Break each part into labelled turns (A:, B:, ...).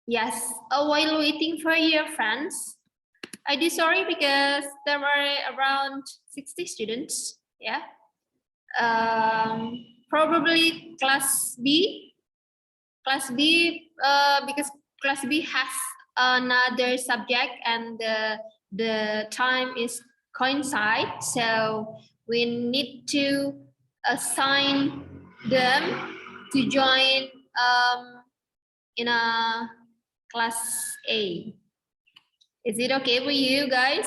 A: Yes, while waiting for your friends, I do sorry because there were around 60 students, yeah. Probably class B, because class B has another subject and the time is coincide, so we need to assign them to join in a class A. Is it okay with you guys?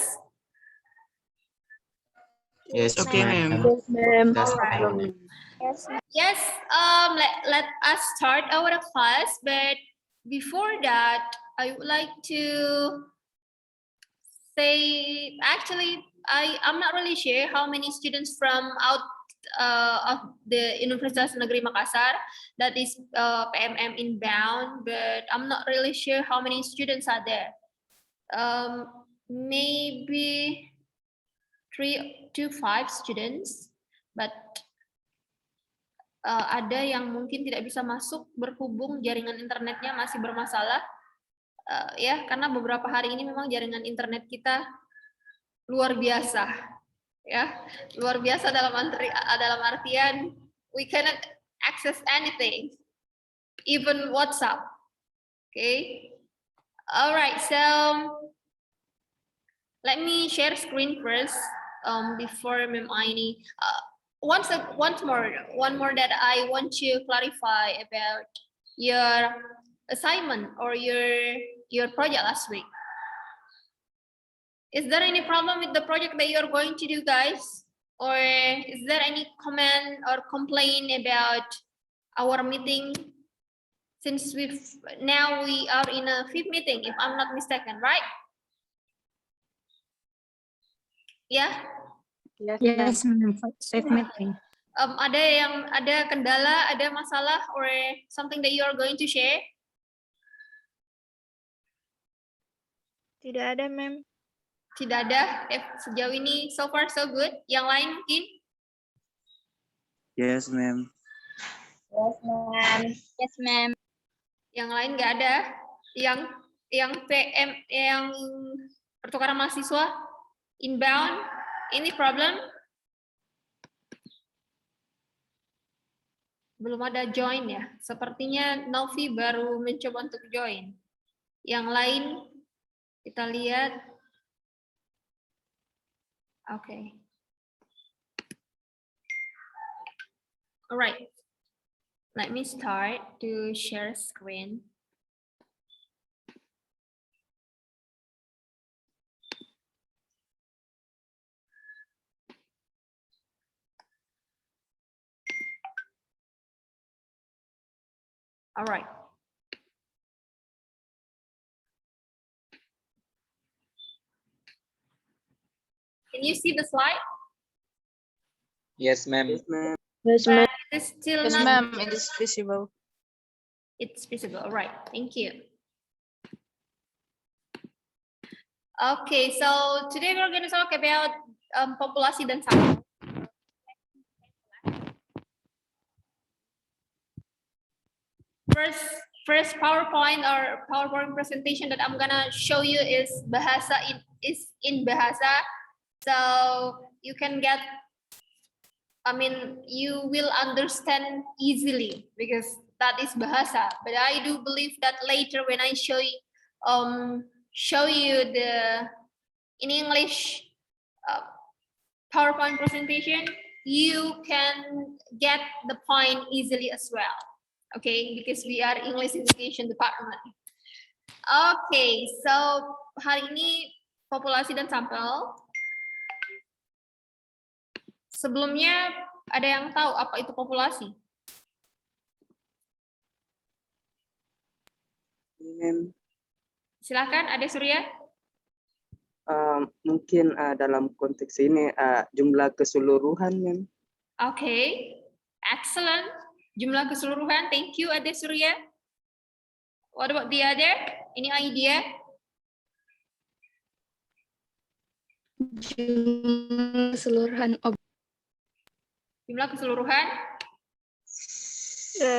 B: Yes,
C: Okay,
B: ma'am.
C: ma'am.
D: Yes, ma'am.
B: That's
A: All right.
B: okay.
D: Yes.
A: Yes, let us start our class, but before that, I would like to say, actually, I'm not really sure how many students from out of the Universitas Negeri Makassar, that is PMM inbound, but I'm not really sure how many students are there. Maybe 3 to 5 students, but ada yang mungkin tidak bisa masuk berhubung jaringan internetnya masih bermasalah, ya, karena beberapa hari ini memang jaringan internet kita luar biasa, ya, luar biasa dalam artian we cannot access anything, even WhatsApp. Okay, alright, so let me share screen first before Ma'am Aini. One more that I want to clarify about your assignment or your project last week. Is there any problem with the project that you're going to do, guys? Or is there any comment or complaint about our meeting? Since now we are in a 5th meeting, if I'm not mistaken, right? Yeah.
D: Yes, ma'am. Safe meeting.
A: Ada kendala, ada masalah, or something that you are going to share?
D: Tidak ada, ma'am.
A: Tidak ada. Sejauh ini so far so good. Yang lain mungkin?
C: Yes, ma'am.
D: Yes, ma'am. Yes, ma'am.
A: Yang lain nggak ada. Yang PM, yang pertukaran mahasiswa inbound, ini problem? Belum ada join ya. Sepertinya Novi baru mencoba untuk join. Yang lain kita lihat. Okay. Alright. Let me start to share screen. All right. Can you see the slide?
B: Yes, ma'am.
C: Yes, ma'am.
D: Yes, ma'am.
A: It's still
D: Yes,
A: not.
D: ma'am. It is visible.
A: It's visible. All right. Thank you. Okay, so today we're going to talk about populasi dan sampel. First PowerPoint or PowerPoint presentation that I'm gonna show you is bahasa in bahasa, so you can get, you will understand easily because that is bahasa. But I do believe that later when I show you the in English PowerPoint presentation, you can get the point easily as well. Okay, because we are English Education Department. Okay, so hari ini populasi dan sampel. Sebelumnya ada yang tahu apa itu populasi?
C: Ma'am.
A: Silakan, Ade Surya.
C: Mungkin dalam konteks ini jumlah keseluruhan, ma'am.
A: Okay, excellent. Jumlah keseluruhan. Thank you, Ade Surya. What about the other? Any idea?
D: Jumlah keseluruhan
A: Jumlah keseluruhan?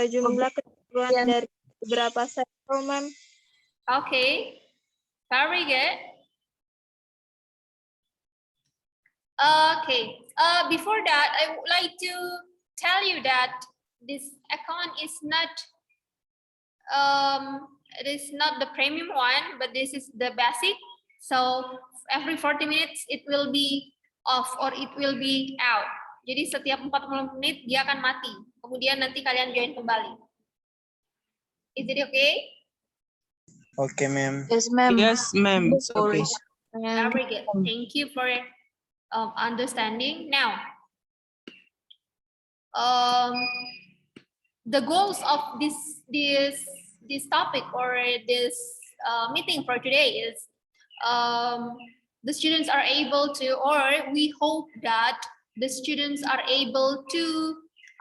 D: jumlah keseluruhan dari beberapa sampel, ma'am.
A: Okay, very good. Okay, before that, I would like to tell you that this account is not it is not the premium one, but this is the basic. So every 40 minutes it will be off or it will be out. Jadi setiap 40 menit dia akan mati. Kemudian nanti kalian join kembali. Is it okay?
B: Okay, ma'am.
D: Yes, ma'am.
E: Yes, ma'am. It's okay.
A: Very good. Thank you for understanding. Now, the goals of this topic or this meeting for today is the students are able to, or we hope that the students are able to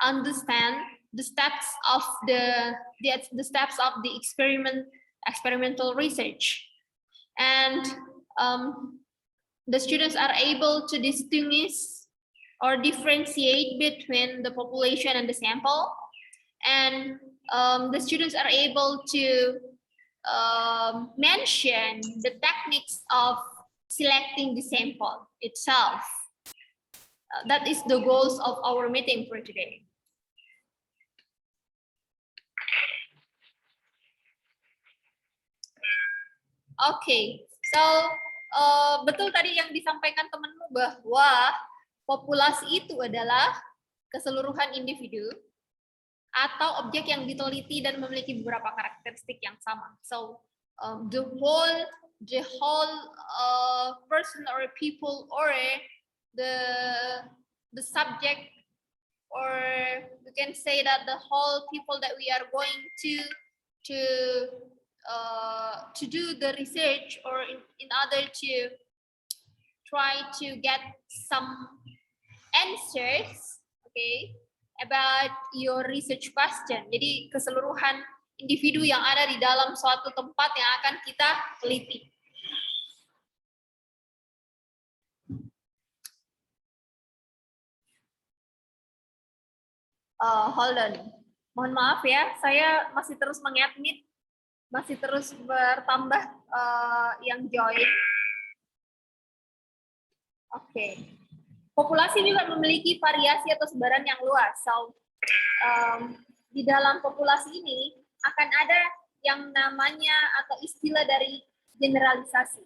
A: understand the steps of the steps of the experimental research, and the students are able to distinguish or differentiate between the population and the sample, and the students are able to mention the techniques of selecting the sample itself. That is the goals of our meeting for today. Okay, so betul tadi yang disampaikan temanmu bahwa populasi itu adalah keseluruhan individu atau objek yang diteliti dan memiliki beberapa karakteristik yang sama. So the whole person or people or the subject, or we can say that the whole people that we are going to do the research, or in order to try to get some answers, okay, about your research question. Jadi keseluruhan individu yang ada di dalam suatu tempat yang akan kita teliti. Hold on. Mohon maaf ya, saya masih terus mengadmit, masih terus bertambah yang join. Oke. Populasi juga memiliki variasi atau sebaran yang luas. So, di dalam populasi ini akan ada yang namanya atau istilah dari generalisasi.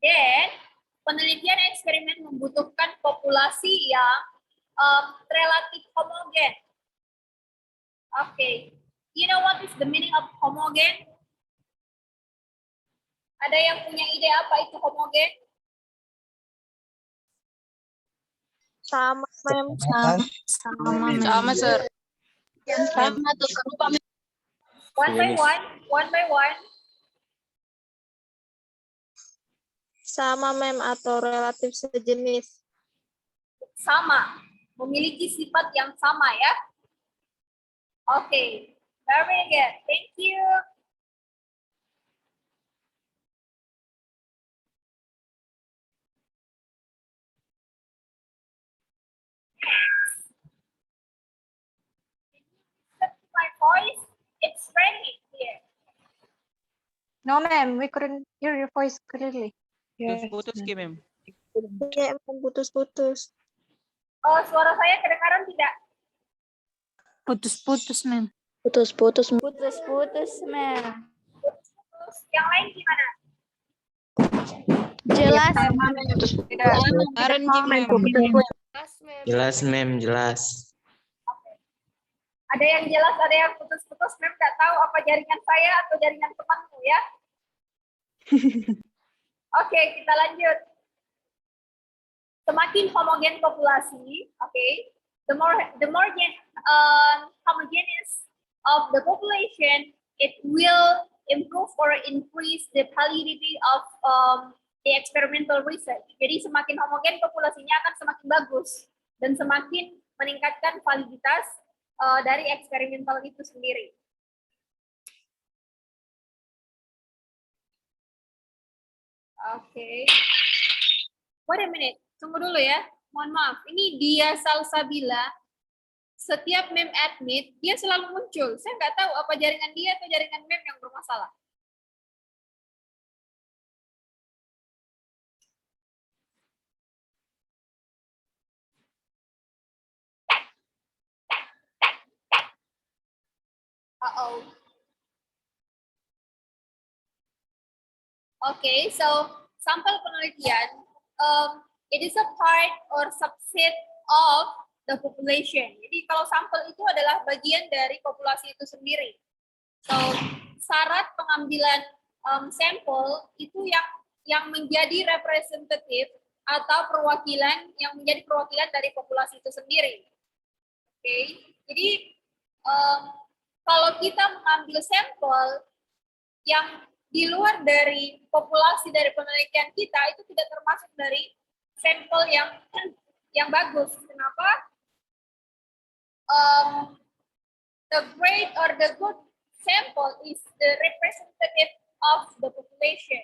A: Dan penelitian eksperimen membutuhkan populasi yang relatif homogen. Okay, you know what is the meaning of homogen? Ada yang punya ide apa itu homogen?
D: Sama, ma'am.
E: Sama, sir.
D: Sama tuh.
A: One by one.
D: Sama, ma'am, atau relatif sejenis.
A: Sama, memiliki sifat yang sama ya. Okay, very good. Thank you. My voice, it's ringing here.
D: No, ma'am, we couldn't hear your voice clearly.
E: Putus, ma'am.
D: Iya, putus-putus.
A: Oh, suara saya kedengaran tidak?
D: Putus-putus, ma'am.
F: Putus-putus.
D: Putus-putus, ma'am.
A: Terus yang lain gimana?
D: Jelas.
E: Karen, ma'am.
B: Jelas, ma'am, jelas.
A: Ada yang jelas, ada yang putus-putus. Mem nggak tahu apa jaringan saya atau jaringan temanmu ya. Oke, kita lanjut. Semakin homogen populasi, okay, the more homogeneous of the population, it will improve or increase the validity of the experimental research. Jadi semakin homogen populasinya akan semakin bagus dan semakin meningkatkan validitas dari eksperimental itu sendiri. Oke. Wait a minute, tunggu dulu ya. mohon maaf, ini dia Salsabila. Setiap mem admit, dia selalu muncul. Saya nggak tahu apa jaringan dia atau jaringan mem yang bermasalah. Uh-oh. Okay, so sampel penelitian, it is a part or subset of the population. Jadi kalau sampel itu adalah bagian dari populasi itu sendiri. So syarat pengambilan sampel itu yang menjadi representatif atau perwakilan yang menjadi perwakilan dari populasi itu sendiri. Oke, jadi kalau kita mengambil sampel yang di luar dari populasi dari penelitian kita, itu tidak termasuk dari sampel yang bagus. Kenapa? The great or the good sample is the representative of the population.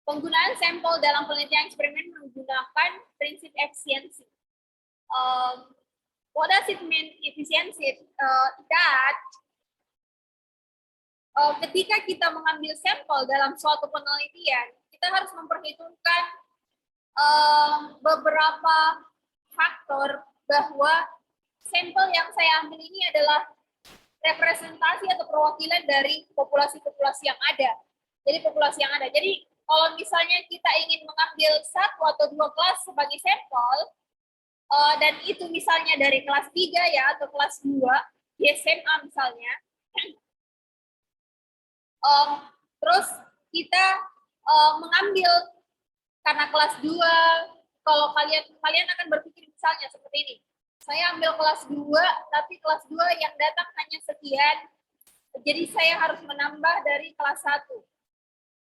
A: Penggunaan sampel dalam penelitian eksperimen menggunakan prinsip efisiensi. What does it mean efficiency? That ketika kita mengambil sampel dalam suatu penelitian, kita harus memperhitungkan beberapa faktor bahwa sampel yang saya ambil ini adalah representasi atau perwakilan dari populasi-populasi yang ada. Jadi populasi yang ada. Jadi kalau misalnya kita ingin mengambil 1 atau 2 kelas sebagai sampel, dan itu misalnya dari kelas 3 ya, atau kelas 2, di SMA misalnya, terus kita mengambil karena kelas 2, kalau kalian akan berpikir misalnya seperti ini, saya ambil kelas 2, tapi kelas 2 yang datang hanya sekian, jadi saya harus menambah dari kelas 1.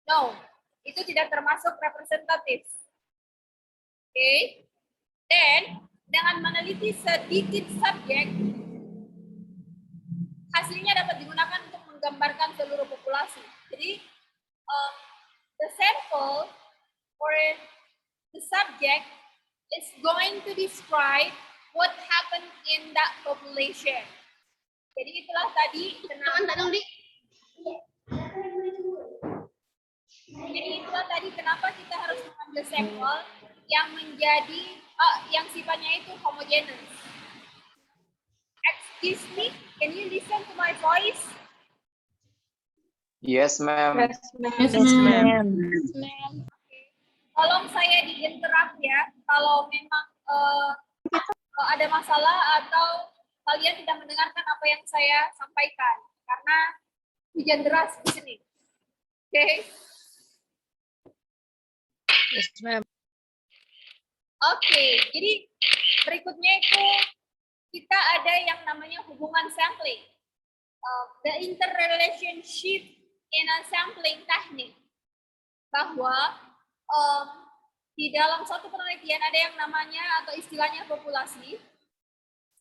A: No, itu tidak termasuk representatif. Oke. Dan dengan meneliti sedikit subjek, hasilnya dapat digunakan untuk menggambarkan seluruh populasi. Jadi, the sample or the subject is going to describe what happened in that population. Jadi itulah tadi kenapa kita harus mengambil sampel yang menjadi yang sifatnya itu homogeneous. Excuse me, can you listen to my voice?
C: Yes, ma'am.
E: Yes, ma'am.
A: Tolong saya diinterrupt ya, kalau memang ada masalah atau kalian tidak mendengarkan apa yang saya sampaikan, karena hujan deras di sini. Oke?
E: Yes, ma'am.
A: Oke, jadi berikutnya itu kita ada yang namanya hubungan sampling. The interrelationship in a sampling technique. Bahwa di dalam suatu penelitian ada yang namanya atau istilahnya populasi.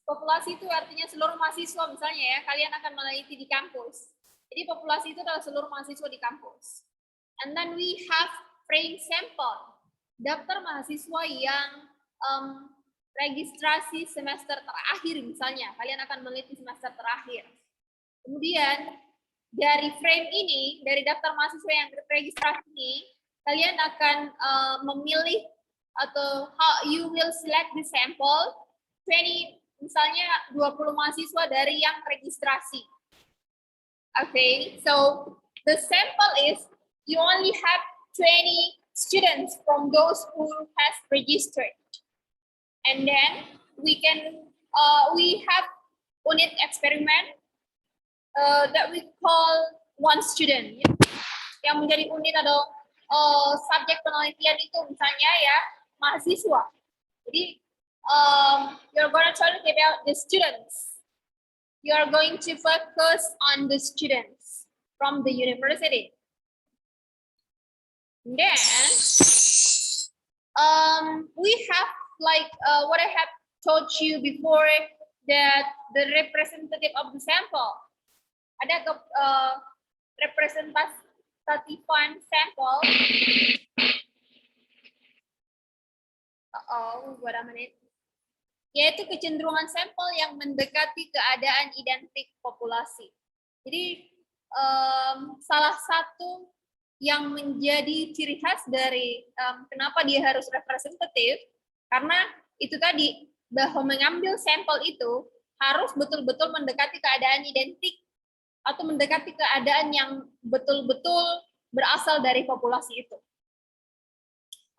A: Populasi itu artinya seluruh mahasiswa misalnya ya, kalian akan meneliti di kampus. Jadi populasi itu adalah seluruh mahasiswa di kampus. And then we have frame sample. Daftar mahasiswa yang registrasi semester terakhir misalnya, kalian akan meneliti semester terakhir. Kemudian dari frame ini, dari daftar mahasiswa yang registrasi ini, kalian akan memilih atau how you will select the sample 20, misalnya 20 mahasiswa dari yang registrasi. Okay, so the sample is you only have 20 students from those who has registered, and then we have unit experiment that we call one student, yang menjadi unit atau subjek penelitian itu misalnya ya mahasiswa. Jadi you're going to talk about the students. You are going to focus on the students from the university. Then we have like what I have told you before, that the representative of the sample. Ada representatifan sampel berapa menit? Yaitu kecenderungan sampel yang mendekati keadaan identik populasi. Jadi salah satu yang menjadi ciri khas dari kenapa dia harus representatif, karena itu tadi bahwa mengambil sampel itu harus betul-betul mendekati keadaan identik atau mendekati keadaan yang betul-betul berasal dari populasi itu.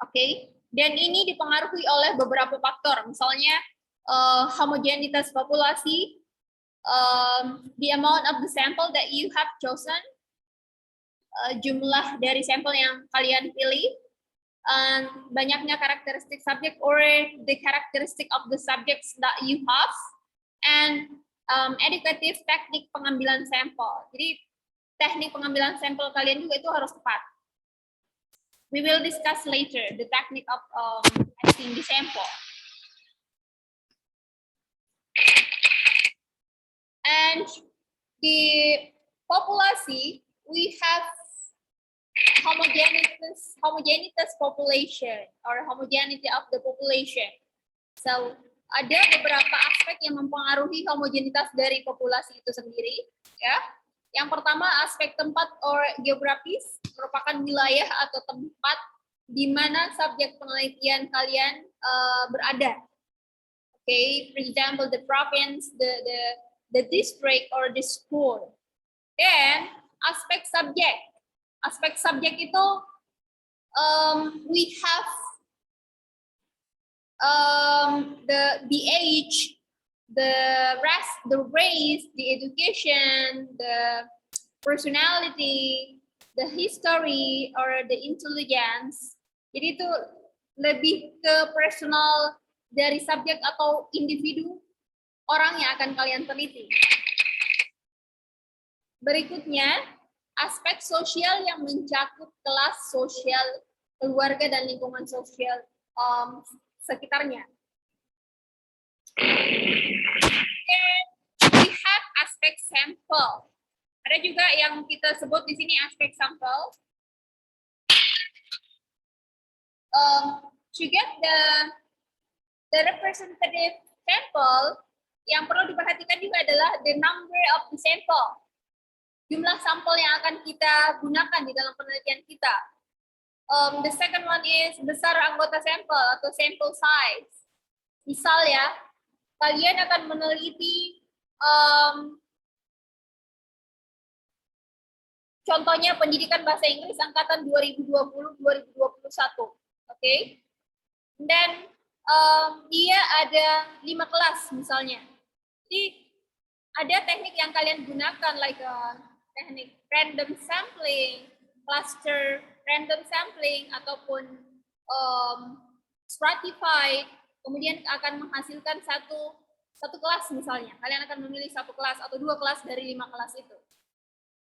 A: Oke, dan ini dipengaruhi oleh beberapa faktor, misalnya homogenitas populasi, the amount of the sample that you have chosen, jumlah dari sampel yang kalian pilih, banyaknya karakteristik subjek or the characteristic of the subjects that you have, and educative teknik pengambilan sampel. Jadi teknik pengambilan sampel kalian juga itu harus tepat. We will discuss later the technique of testing the sample. And the population, we have homogeneous population or homogeneity of the population. So ada beberapa aspek yang mempengaruhi homogenitas dari populasi itu sendiri, ya. Yang pertama aspek tempat or geografis, merupakan wilayah atau tempat di mana subjek penelitian kalian berada. Okay, for example, the province, the district or the school. Then aspek subjek. Aspek subjek itu we have the age, the race, the education, the personality, the history or the intelligence. Jadi itu lebih ke personal dari subjek atau individu orang yang akan kalian teliti. Berikutnya, aspek sosial yang mencakup kelas sosial, keluarga dan lingkungan sosial sekitarnya. And we have aspek sampel. Ada juga yang kita sebut di sini aspek sampel. To get the representative sample, yang perlu diperhatikan juga adalah the number of the sample. Jumlah sampel yang akan kita gunakan di dalam penelitian kita. The second one is besar anggota sampel atau sample size. Misal ya, kalian akan meneliti contohnya pendidikan bahasa Inggris angkatan 2020-2021. Oke. Dan dia ada 5 kelas misalnya. Jadi ada teknik yang kalian gunakan like teknik random sampling, cluster random sampling, ataupun stratified, kemudian akan menghasilkan satu kelas misalnya. Kalian akan memilih satu kelas atau 2 kelas dari 5 kelas itu.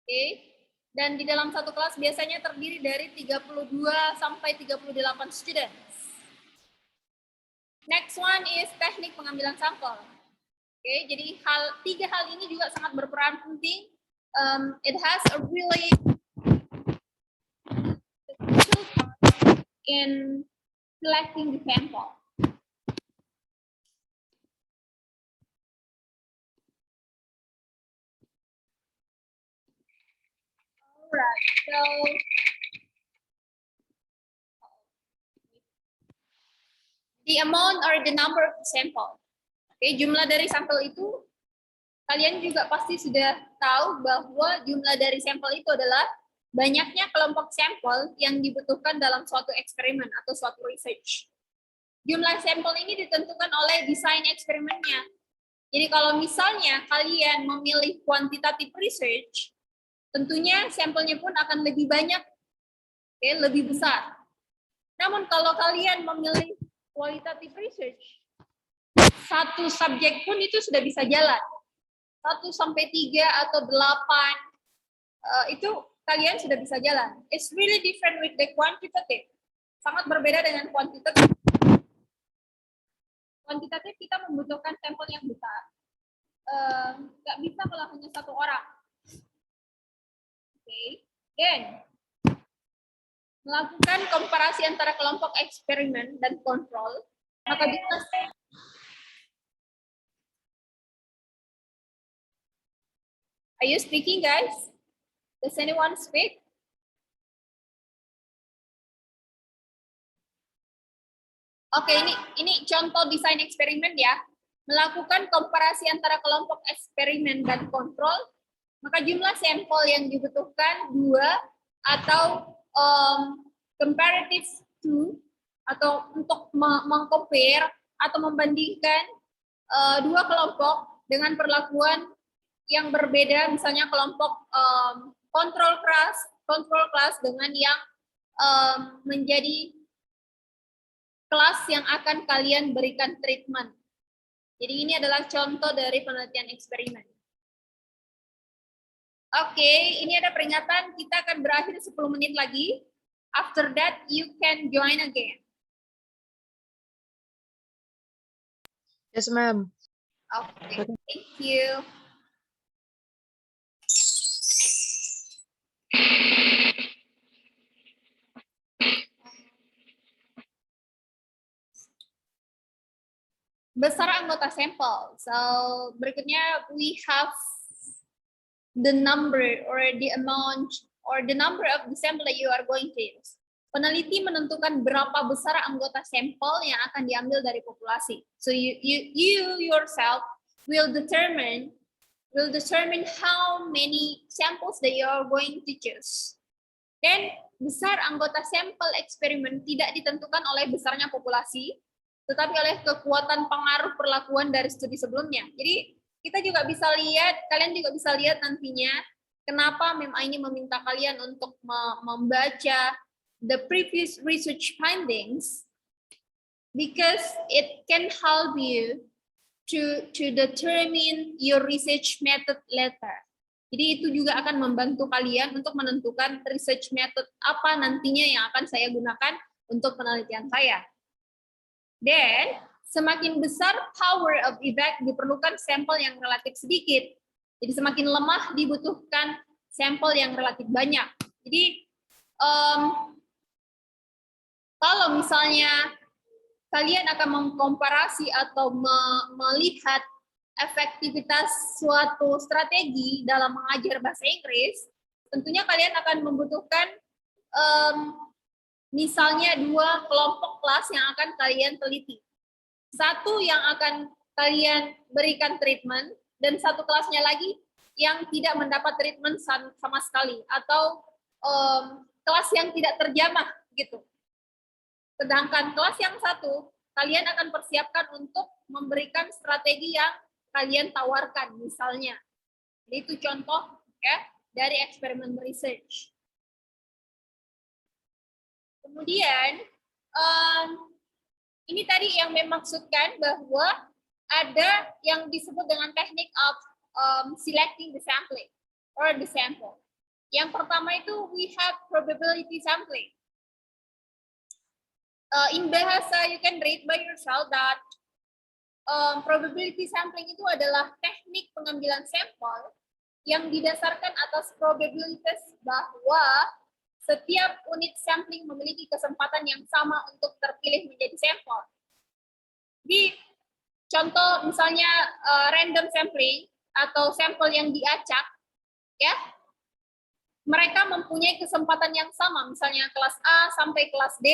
A: Oke. Dan di dalam satu kelas biasanya terdiri dari 32 sampai 38 students. Next one is teknik pengambilan sampel. Oke, jadi 3 hal ini juga sangat berperan penting. It has a really crucial part in selecting the sample. Alright, so the amount or the number of the sample. Oke, jumlah dari sampel itu kalian juga pasti sudah tahu bahwa jumlah dari sampel itu adalah banyaknya kelompok sampel yang dibutuhkan dalam suatu eksperimen atau suatu research. Jumlah sampel ini ditentukan oleh desain eksperimennya. Jadi kalau misalnya kalian memilih quantitative research, tentunya sampelnya pun akan lebih banyak, oke, lebih besar. Namun kalau kalian memilih qualitative research, satu subjek pun itu sudah bisa jalan. 1 sampai 3 atau 8 itu kalian sudah bisa jalan. It's really different with the quantitative. Sangat berbeda dengan kuantitatif. Kuantitatif kita membutuhkan sampel yang besar. Nggak bisa kalau hanya 1 orang. Oke. Then melakukan komparasi antara kelompok eksperimen dan kontrol. Maka jumlah Are you speaking, guys? Does anyone speak? Oke, ini contoh desain eksperimen ya. Melakukan komparasi antara kelompok eksperimen dan kontrol, maka jumlah sampel yang dibutuhkan 2 atau comparative to, atau untuk mengcompare atau membandingkan 2 kelompok dengan perlakuan yang berbeda, misalnya kelompok control class dengan yang menjadi kelas yang akan kalian berikan treatment. Jadi ini adalah contoh dari penelitian eksperimen. Oke, ini ada peringatan, kita akan berakhir 10 menit lagi. After that, you can join again.
E: Yes, ma'am.
A: Okay, thank you. Besar anggota sampel. So berikutnya we have the number or the amount or the number of the sample that you are going to use. Peneliti menentukan berapa besar anggota sampel yang akan diambil dari populasi. So you yourself will determine how many samples that you are going to choose. Dan besar anggota sampel eksperimen tidak ditentukan oleh besarnya populasi, tetapi oleh kekuatan pengaruh perlakuan dari studi sebelumnya. Jadi kita juga bisa lihat, kalian juga bisa lihat nantinya kenapa MEMA ini meminta kalian untuk membaca the previous research findings, because it can help you to determine your research method later. Jadi itu juga akan membantu kalian untuk menentukan research method apa nantinya yang akan saya gunakan untuk penelitian saya. Dan semakin besar power of effect diperlukan sampel yang relatif sedikit. Jadi semakin lemah dibutuhkan sampel yang relatif banyak. Jadi kalau misalnya kalian akan mengkomparasi atau melihat efektivitas suatu strategi dalam mengajar bahasa Inggris, tentunya kalian akan membutuhkan misalnya 2 kelompok kelas yang akan kalian teliti. Satu yang akan kalian berikan treatment, dan satu kelasnya lagi yang tidak mendapat treatment sama sekali, atau kelas yang tidak terjamah gitu. Sedangkan kelas yang satu, kalian akan persiapkan untuk memberikan strategi yang kalian tawarkan, misalnya. Itu contoh ya dari eksperimen research. Kemudian, ini tadi yang memaksudkan bahwa ada yang disebut dengan teknik of selecting the sampling or the sample. Yang pertama itu we have probability sampling. In bahasa you can read by yourself that probability sampling itu adalah teknik pengambilan sampel yang didasarkan atas probabilitas bahwa setiap unit sampling memiliki kesempatan yang sama untuk terpilih menjadi sampel. Di contoh misalnya random sampling atau sampel yang diacak, ya, mereka mempunyai kesempatan yang sama, misalnya kelas A sampai kelas D.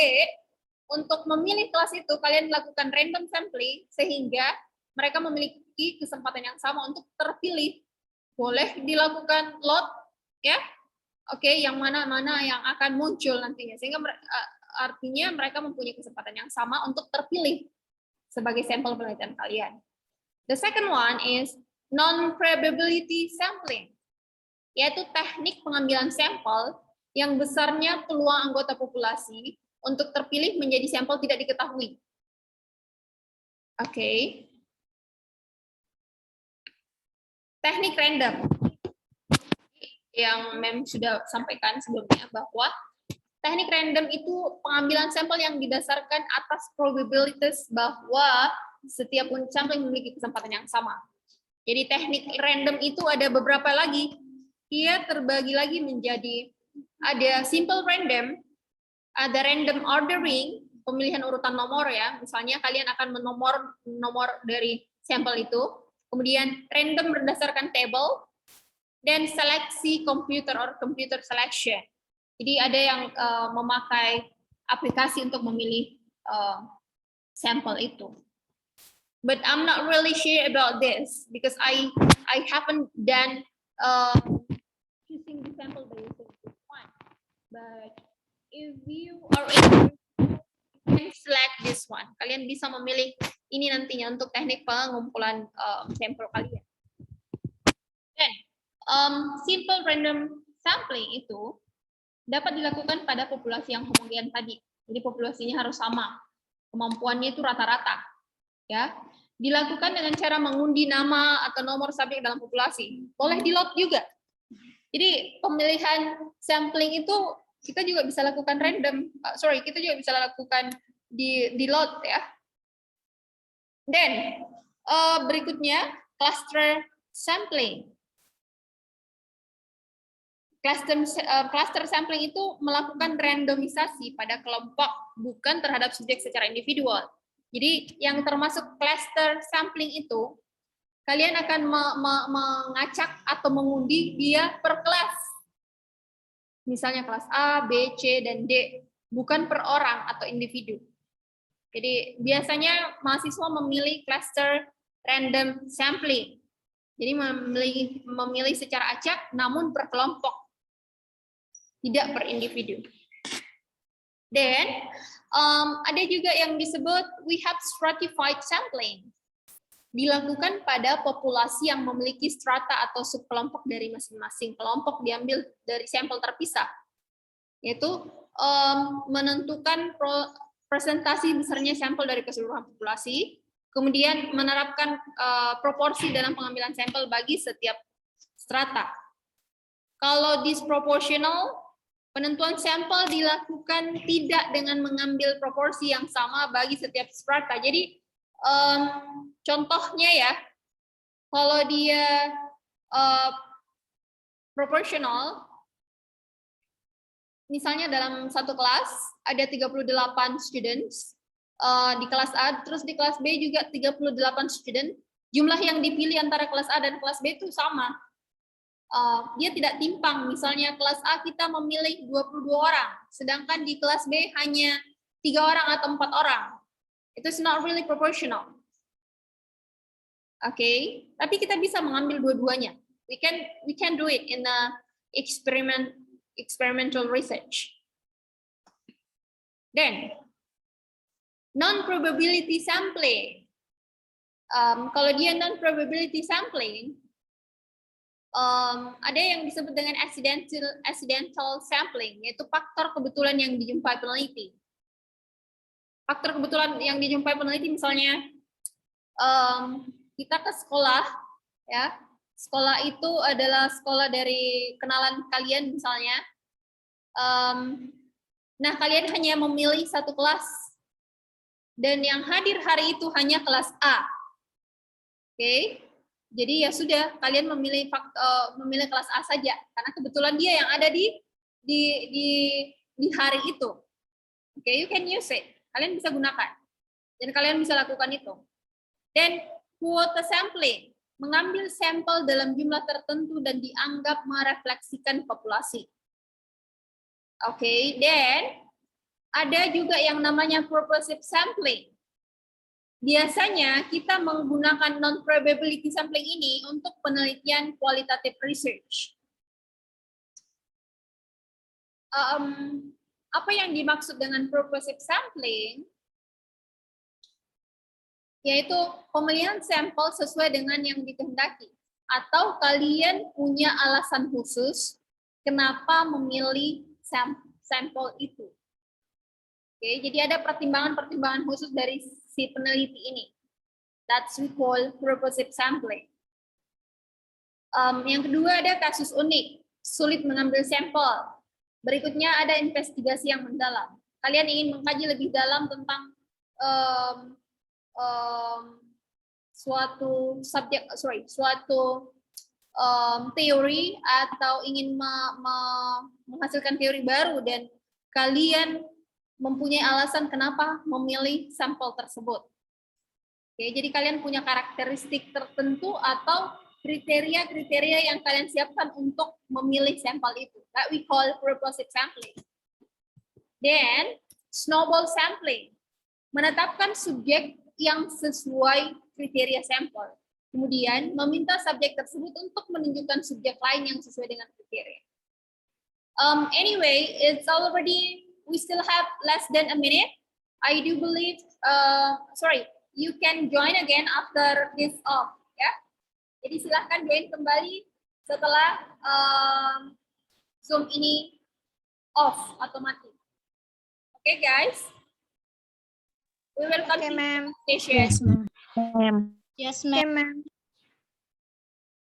A: Untuk memilih kelas itu kalian lakukan random sampling sehingga mereka memiliki kesempatan yang sama untuk terpilih. Boleh dilakukan lot, ya. Oke, yang mana-mana yang akan muncul nantinya, sehingga artinya mereka mempunyai kesempatan yang sama untuk terpilih sebagai sampel penelitian kalian. The second one is non-probability sampling, yaitu teknik pengambilan sampel yang besarnya peluang anggota populasi untuk terpilih menjadi sampel tidak diketahui. Oke. Teknik random. Yang Mem sudah sampaikan sebelumnya bahwa teknik random itu pengambilan sampel yang didasarkan atas probabilitas bahwa setiap unit sampel memiliki kesempatan yang sama. Jadi teknik random itu ada beberapa lagi. Dia terbagi lagi menjadi ada simple random, ada random ordering, pemilihan urutan nomor ya. Misalnya kalian akan nomor dari sampel itu, kemudian random berdasarkan table, dan seleksi computer or computer selection. Jadi ada yang memakai aplikasi untuk memilih sampel itu. But I'm not really sure about this because I haven't done choosing the sample by using this one. But if you are interested, you can select this one. Kalian bisa memilih ini nantinya untuk teknik pengumpulan sampel kalian. Dan simple random sampling itu dapat dilakukan pada populasi yang homogen tadi. Jadi populasinya harus sama. Kemampuannya itu rata-rata. Ya, dilakukan dengan cara mengundi nama atau nomor subjek dalam populasi. Boleh di-load juga. Jadi pemilihan sampling itu kita juga bisa lakukan random. Kita juga bisa lakukan di-load ya. Dan berikutnya cluster sampling. Cluster sampling itu melakukan randomisasi pada kelompok, bukan terhadap subjek secara individual. Jadi yang termasuk cluster sampling itu, kalian akan mengacak atau mengundi dia per kelas. Misalnya kelas A, B, C, dan D, bukan per orang atau individu. Jadi biasanya mahasiswa memilih cluster random sampling. Jadi memilih secara acak, namun per kelompok, tidak per individu. Dan ada juga yang disebut we have stratified sampling. Dilakukan pada populasi yang memiliki strata atau subkelompok dari masing-masing kelompok diambil dari sampel terpisah. Yaitu menentukan presentasi besarnya sampel dari keseluruhan populasi, kemudian menerapkan proporsi dalam pengambilan sampel bagi setiap strata. Kalau disproportional, penentuan sampel dilakukan tidak dengan mengambil proporsi yang sama bagi setiap strata. Jadi contohnya ya, kalau dia proportional, misalnya dalam satu kelas ada 38 students di kelas A, terus di kelas B juga 38 student, jumlah yang dipilih antara kelas A dan kelas B itu sama. Dia tidak timpang. Misalnya kelas A kita memilih 22 orang, sedangkan di kelas B hanya 3 orang atau 4 orang. It's not really proportional. Oke, tapi kita bisa mengambil dua-duanya. We can do it in a experimental research. Then non-probability sampling. Kalau dia non-probability sampling, ada yang disebut dengan accidental sampling, yaitu faktor kebetulan yang dijumpai peneliti. Faktor kebetulan yang dijumpai peneliti misalnya kita ke sekolah, ya, sekolah itu adalah sekolah dari kenalan kalian misalnya. Nah, kalian hanya memilih satu kelas, dan yang hadir hari itu hanya kelas A. Oke. Jadi ya sudah, kalian memilih kelas A saja karena kebetulan dia yang ada di hari itu. Oke, you can use it. Kalian bisa gunakan. Dan kalian bisa lakukan itu. Dan quota sampling, mengambil sampel dalam jumlah tertentu dan dianggap merefleksikan populasi. Oke, dan ada juga yang namanya purposive sampling. Biasanya kita menggunakan non-probability sampling ini untuk penelitian qualitative research. Apa yang dimaksud dengan purposive sampling? Yaitu pemilihan sampel sesuai dengan yang dikehendaki. Atau kalian punya alasan khusus kenapa memilih sampel itu. Oke, jadi ada pertimbangan-pertimbangan khusus dari si peneliti ini. That's we call purposive sampling. Yang kedua ada kasus unik, sulit mengambil sampel. Berikutnya ada investigasi yang mendalam. Kalian ingin mengkaji lebih dalam tentang suatu teori atau ingin menghasilkan teori baru dan kalian mempunyai alasan kenapa memilih sampel tersebut. Oke, jadi kalian punya karakteristik tertentu atau kriteria-kriteria yang kalian siapkan untuk memilih sampel itu. That we call purposive sampling. Then, snowball sampling. Menetapkan subjek yang sesuai kriteria sampel. Kemudian, meminta subjek tersebut untuk menunjukkan subjek lain yang sesuai dengan kriteria. Anyway, it's already, we still have less than a minute. I do believe, you can join again after this off, ya. Jadi silahkan join kembali setelah Zoom ini off atau mati. Okay, guys. We will continue
D: ma'am.
A: session.
E: Ma'am.
F: Yes,
D: Okay, ma'am.